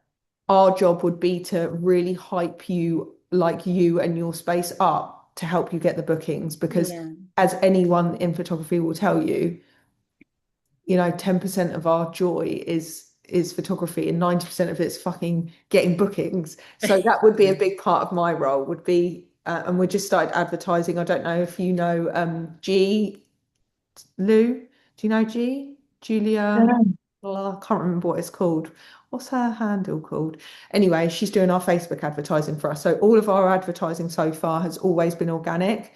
our job would be to really hype you and your space up to help you get the bookings, because as anyone in photography will tell you, 10% of our joy is photography and 90% of it's fucking getting bookings. So that would be a big part of my role, would be and we just started advertising. I don't know if you know G Lou, do you know Julia? Yeah. Well, I can't remember what it's called. What's her handle called? Anyway, she's doing our Facebook advertising for us. So all of our advertising so far has always been organic.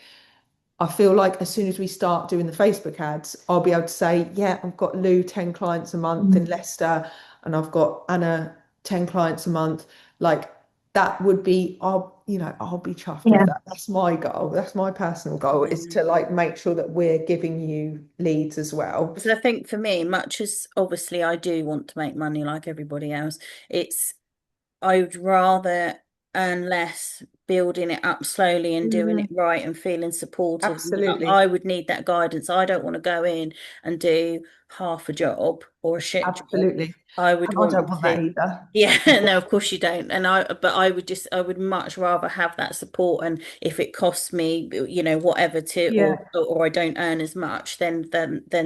I feel like as soon as we start doing the Facebook ads, I'll be able to say, yeah, I've got Lou 10 clients a month in Leicester, and I've got Anna 10 clients a month. Like that would be, I'll be chuffed with Yeah. that. That's my goal. That's my personal goal, is to like make sure that we're giving you leads as well. Because I think for me, much as obviously I do want to make money like everybody else, I would rather earn less building it up slowly and doing it right and feeling supported. Absolutely. I would need that guidance. I don't want to go in and do half a job or a shit job. Absolutely. I would And I don't want that to, either. yeah, no, of course you don't. But I would much rather have that support. And if it costs me, whatever Yeah. or I don't earn as much, then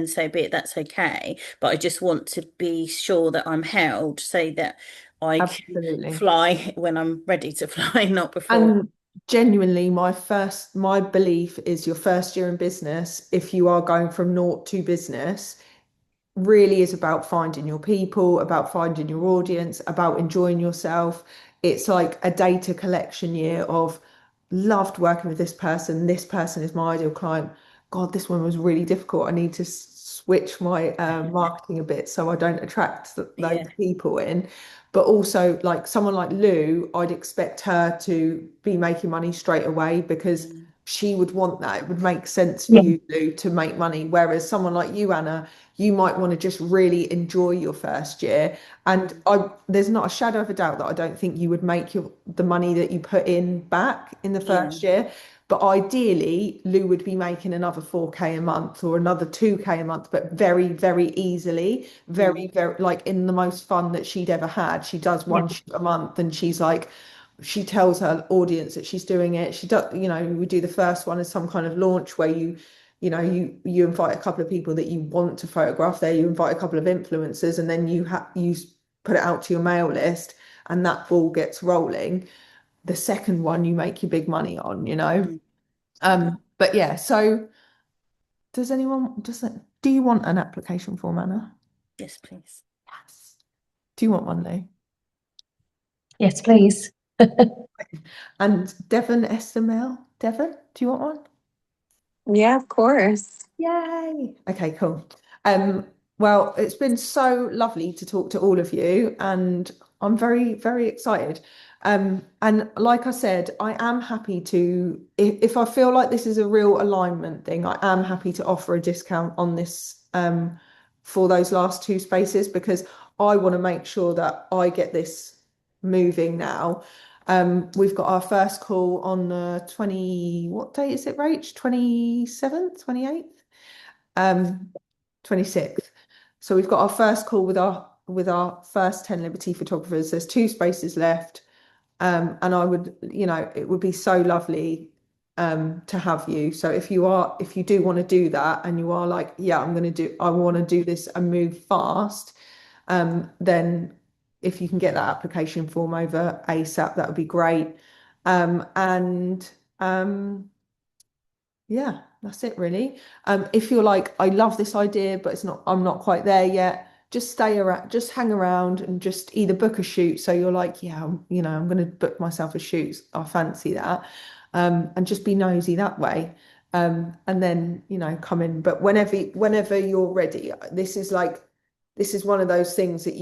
so be it. That's okay. But I just want to be sure that I'm held so that I can Absolutely. fly when I'm ready to fly, not before. And genuinely, my belief is your first year in business, if you are going from naught to business, really is about finding your people, about finding your audience, about enjoying yourself. It's like a data collection year of loved working with this person. This person is my ideal client. God, this one was really difficult. I need to switch my marketing a bit so I don't attract those people in. But also, like someone like Lou, I'd expect her to be making money straight away because she would want that. It would make sense for you, Lou, to make money. Whereas someone like you, Anna, you might want to just really enjoy your first year. And there's not a shadow of a doubt that I don't think you would make the money that you put in back in the first year. But ideally, Lou would be making another 4K a month or another 2K a month, but very, very easily, very, very like in the most fun that she'd ever had. She does one shoot a month and she's like, she tells her audience that she's doing it. She does, we do the first one as some kind of launch where you invite a couple of people that you want to photograph there. You invite a couple of influencers, and then you put it out to your mail list, and that ball gets rolling. The second one you make your big money on, But yeah, so do you want an application form, Anna? Yes, please. Yes. Do you want one, Lou? Yes, please. And Devon SML, Devon, do you want one? Yeah, of course. Yay. Okay, cool. Well, it's been so lovely to talk to all of you, and I'm very, very excited. And like I said, I am happy to, if I feel like this is a real alignment thing, I am happy to offer a discount on this for those last 2 spaces, because I want to make sure that I get this moving now. We've got our first call on the what date is it, Rach? 27th, 28th? 26th. So we've got our first call with our first 10 Liberty photographers. There's 2 spaces left. And I would, it would be so lovely to have you. So if you do want to do that and you are like, yeah, I want to do this and move fast, then if you can get that application form over ASAP, that would be great. Yeah, that's it really. If you're like, I love this idea, but I'm not quite there yet, just stay around, just hang around and just either book a shoot. So you're like, yeah, I'm going to book myself a shoot. I fancy that. And just be nosy that way. And then, come in. But whenever you're ready, this is one of those things that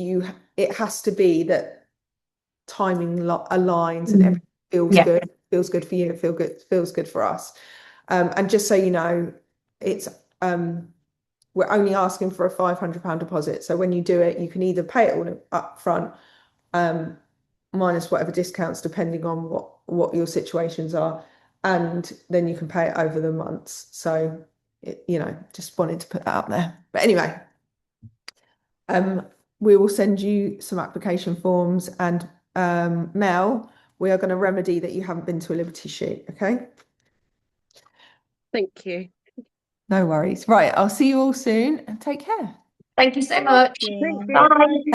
it has to be that timing aligns and everything feels good for you. It feels good for us. And just so you know, it's we're only asking for a £500 deposit. So when you do it, you can either pay it all up front, minus whatever discounts, depending on what your situations are, and then you can pay it over the months. So just wanted to put that out there. But anyway, we will send you some application forms, and Mel, we are going to remedy that you haven't been to a Liberty shoot, okay? Thank you. No worries. Right, I'll see you all soon and take care. Thank you so much. Thank you. Bye.